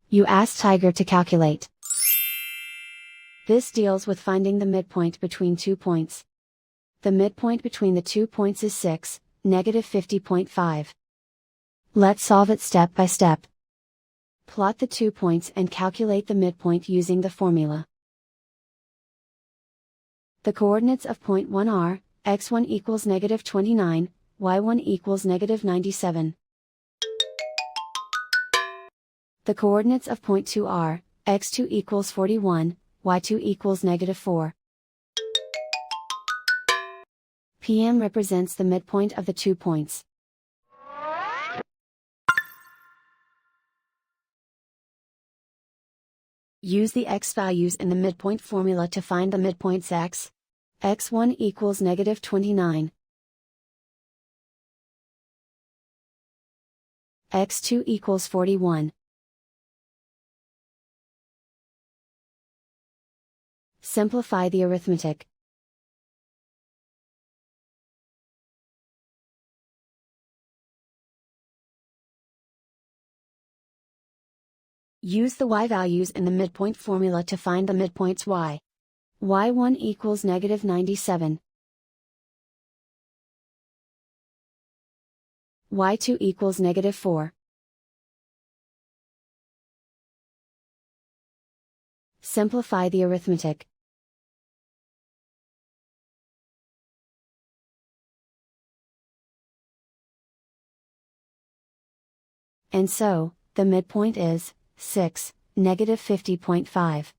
You ask Tiger to calculate. This deals with finding the midpoint between 2 points. The midpoint between the 2 points is 6, -50.5. Let's solve it step by step. Plot the 2 points and calculate the midpoint using the formula. The coordinates of point 1 are, x1 equals -29, y1 equals -97. The coordinates of point 2 are, x2 equals 41, y2 equals -4. PM represents the midpoint of the 2 points. Use the x values in the midpoint formula to find the midpoints x. x1 equals -29. x2 equals 41. Simplify the arithmetic. Use the y values in the midpoint formula to find the midpoints y. y1 equals -97. y2 equals -4. Simplify the arithmetic. And so, the midpoint is 6, -50.5.